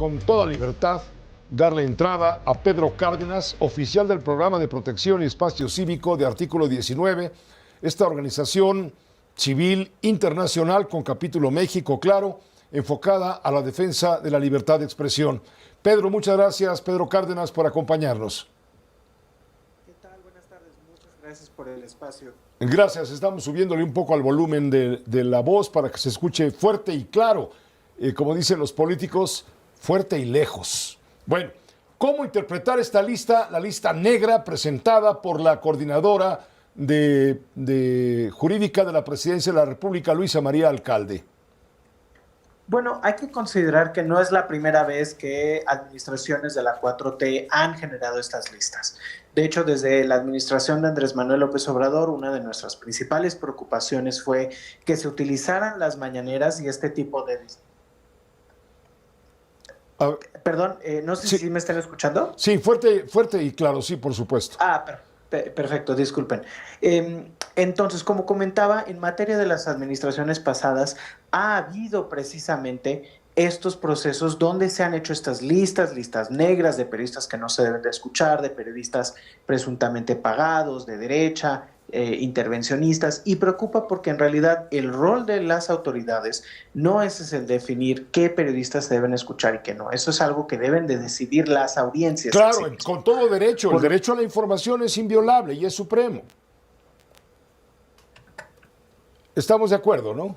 con toda libertad darle entrada a Pedro Cárdenas, oficial del Programa de Protección y Espacio Cívico de Artículo 19, esta organización civil internacional con capítulo México, claro, enfocada a la defensa de la libertad de expresión. Pedro, muchas gracias, Pedro Cárdenas, por acompañarnos. ¿Qué tal? Buenas tardes, muchas gracias por el espacio. Gracias, estamos subiéndole un poco al volumen de la voz para que se escuche fuerte y claro, como dicen los políticos, fuerte y lejos. Bueno, ¿cómo interpretar esta lista, la lista negra presentada por la coordinadora de jurídica de la Presidencia de la República, Luisa María Alcalde? Bueno, hay que considerar que no es la primera vez que administraciones de la 4T han generado estas listas. De hecho, desde la administración de Andrés Manuel López Obrador, una de nuestras principales preocupaciones fue que se utilizaran las mañaneras y este tipo de... Perdón, no sé si me están escuchando. Sí, fuerte y claro, sí, por supuesto. Perfecto, disculpen. Entonces, como comentaba, en materia de las administraciones pasadas, ha habido precisamente estos procesos donde se han hecho estas listas negras de periodistas que no se deben de escuchar, de periodistas presuntamente pagados, de derecha, intervencionistas, y preocupa porque en realidad el rol de las autoridades no es el definir qué periodistas se deben escuchar y qué no. Eso es algo que deben de decidir las audiencias. Claro, con todo derecho. El derecho a la información es inviolable y es supremo. Estamos de acuerdo, ¿no?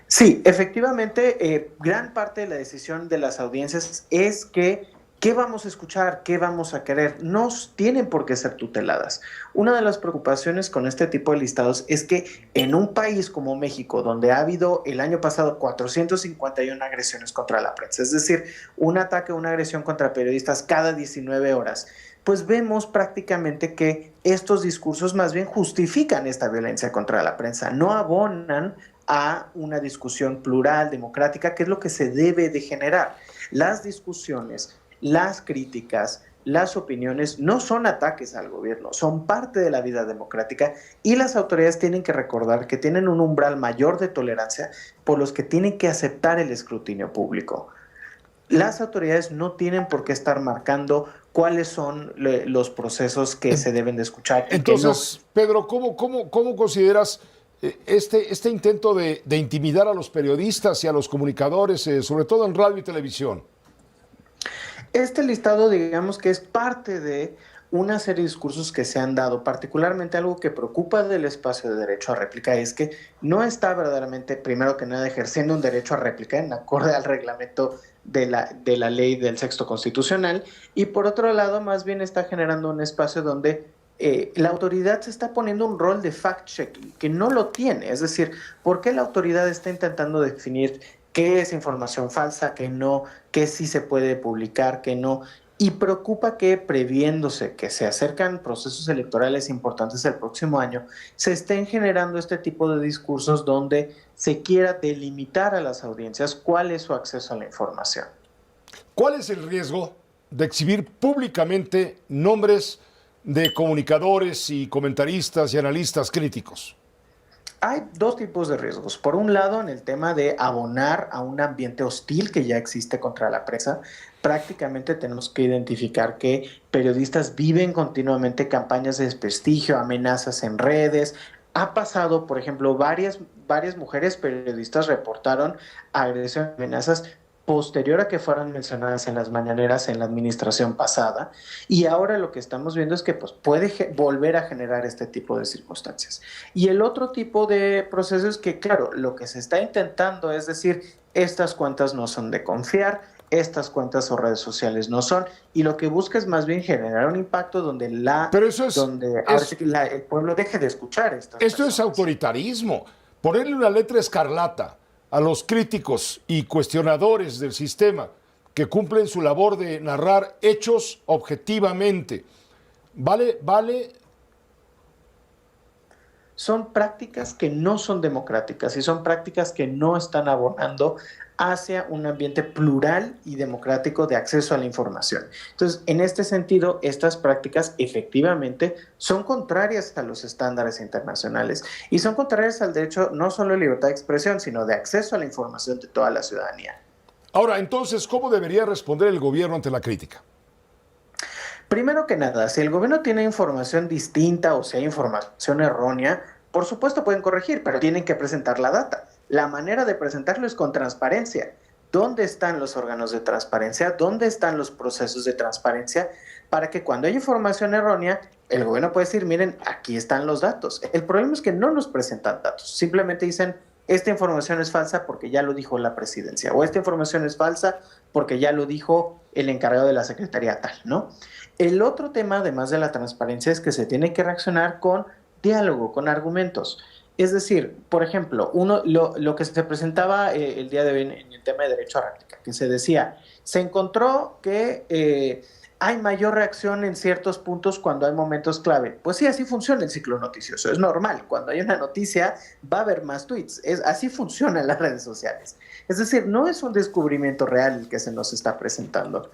Sí, efectivamente, gran parte de la decisión de las audiencias es que ¿qué vamos a escuchar? ¿Qué vamos a querer? No tienen por qué ser tuteladas. Una de las preocupaciones con este tipo de listados es que en un país como México, donde ha habido el año pasado 451 agresiones contra la prensa, es decir, un ataque o una agresión contra periodistas cada 19 horas, pues vemos prácticamente que estos discursos más bien justifican esta violencia contra la prensa, no abonan a una discusión plural, democrática, que es lo que se debe de generar. Las discusiones, las críticas, las opiniones no son ataques al gobierno, son parte de la vida democrática y las autoridades tienen que recordar que tienen un umbral mayor de tolerancia por los que tienen que aceptar el escrutinio público. Las autoridades no tienen por qué estar marcando cuáles son los procesos que se deben de escuchar. Entonces, Pedro, ¿cómo consideras este intento de intimidar a los periodistas y a los comunicadores, sobre todo en radio y televisión? Este listado, digamos que es parte de una serie de discursos que se han dado, particularmente algo que preocupa del espacio de derecho a réplica es que no está verdaderamente, primero que nada, ejerciendo un derecho a réplica en acorde al reglamento de la ley del Sexto Constitucional, y por otro lado, más bien está generando un espacio donde la autoridad se está poniendo un rol de fact-checking, que no lo tiene. Es decir, ¿por qué la autoridad está intentando definir qué es información falsa, qué no, qué sí se puede publicar, qué no? Y preocupa que, previéndose que se acercan procesos electorales importantes el próximo año, se estén generando este tipo de discursos donde se quiera delimitar a las audiencias cuál es su acceso a la información. ¿Cuál es el riesgo de exhibir públicamente nombres de comunicadores y comentaristas y analistas críticos? Hay dos tipos de riesgos. Por un lado, en el tema de abonar a un ambiente hostil que ya existe contra la prensa, prácticamente tenemos que identificar que periodistas viven continuamente campañas de desprestigio, amenazas en redes. Ha pasado, por ejemplo, varias mujeres periodistas reportaron agresiones, amenazas posterior a que fueran mencionadas en las mañaneras en la administración pasada, y ahora lo que estamos viendo es que pues, puede volver a generar este tipo de circunstancias. Y el otro tipo de procesos que, claro, lo que se está intentando es decir, estas cuentas no son de confiar, estas cuentas o redes sociales no son, y lo que busca es más bien generar un impacto donde el pueblo deje de escuchar estas Esto personas. Es autoritarismo, ponerle una letra escarlata a los críticos y cuestionadores del sistema que cumplen su labor de narrar hechos objetivamente. ¿Vale? Son prácticas que no son democráticas y son prácticas que no están abonando hacia un ambiente plural y democrático de acceso a la información. Entonces, en este sentido, estas prácticas efectivamente son contrarias a los estándares internacionales y son contrarias al derecho no solo de libertad de expresión, sino de acceso a la información de toda la ciudadanía. Ahora, entonces, ¿cómo debería responder el gobierno ante la crítica? Primero que nada, si el gobierno tiene información distinta o si hay información errónea, por supuesto pueden corregir, pero tienen que presentar la data. La manera de presentarlo es con transparencia. ¿Dónde están los órganos de transparencia? ¿Dónde están los procesos de transparencia? Para que cuando hay información errónea, el gobierno puede decir, miren, aquí están los datos. El problema es que no nos presentan datos. Simplemente dicen, esta información es falsa porque ya lo dijo la presidencia, o esta información es falsa porque ya lo dijo el encargado de la secretaría tal, ¿no? El otro tema, además de la transparencia, es que se tiene que reaccionar con diálogo, con argumentos. Es decir, por ejemplo, lo que se presentaba el día de hoy en el tema de derecho a réplica, que se decía, se encontró que hay mayor reacción en ciertos puntos cuando hay momentos clave. Pues sí, así funciona el ciclo noticioso, es normal. Cuando hay una noticia va a haber más tweets, así funcionan las redes sociales. Es decir, no es un descubrimiento real el que se nos está presentando.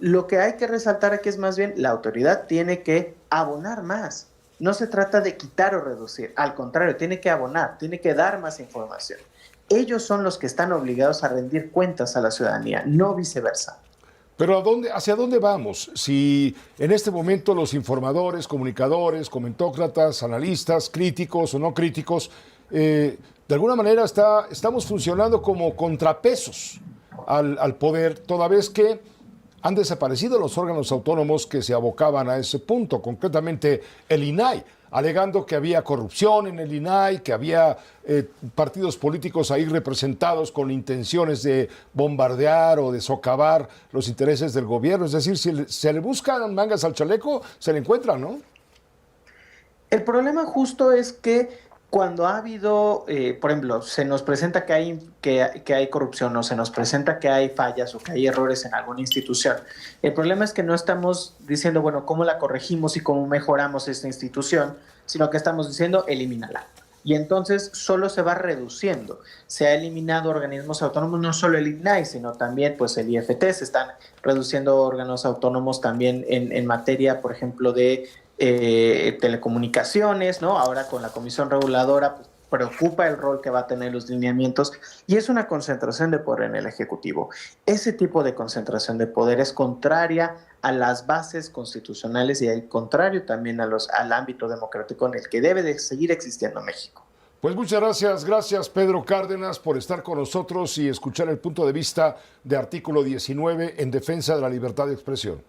Lo que hay que resaltar aquí es más bien la autoridad tiene que abonar más. No se trata de quitar o reducir, al contrario, tiene que abonar, tiene que dar más información. Ellos son los que están obligados a rendir cuentas a la ciudadanía, no viceversa. Pero ¿hacia dónde vamos? Si en este momento los informadores, comunicadores, comentócratas, analistas, críticos o no críticos, de alguna manera estamos funcionando como contrapesos al poder, toda vez que han desaparecido los órganos autónomos que se abocaban a ese punto, concretamente el INAI, alegando que había corrupción en el INAI, que había partidos políticos ahí representados con intenciones de bombardear o de socavar los intereses del gobierno. Es decir, si se le buscan mangas al chaleco, se le encuentran, ¿no? El problema justo es que cuando ha habido, por ejemplo, se nos presenta que hay corrupción o se nos presenta que hay fallas o que hay errores en alguna institución. El problema es que no estamos diciendo, bueno, cómo la corregimos y cómo mejoramos esta institución, sino que estamos diciendo, elimínala. Y entonces solo se va reduciendo. Se ha eliminado organismos autónomos, no solo el INAI, sino también pues, el IFT. Se están reduciendo órganos autónomos también en materia, por ejemplo, de telecomunicaciones, ¿no? Ahora con la Comisión Reguladora pues, preocupa el rol que va a tener los lineamientos y es una concentración de poder en el Ejecutivo. Ese tipo de concentración de poder es contraria a las bases constitucionales y al contrario también al ámbito democrático en el que debe de seguir existiendo México. Pues muchas gracias Pedro Cárdenas por estar con nosotros y escuchar el punto de vista de Artículo 19 en defensa de la libertad de expresión.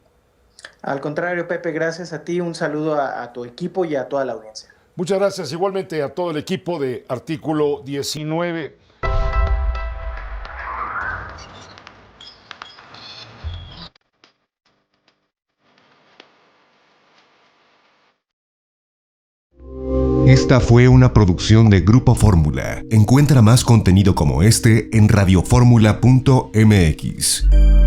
Al contrario, Pepe, gracias a ti, un saludo a tu equipo y a toda la audiencia. Muchas gracias igualmente a todo el equipo de Artículo 19. Esta fue una producción de Grupo Fórmula. Encuentra más contenido como este en radioformula.mx.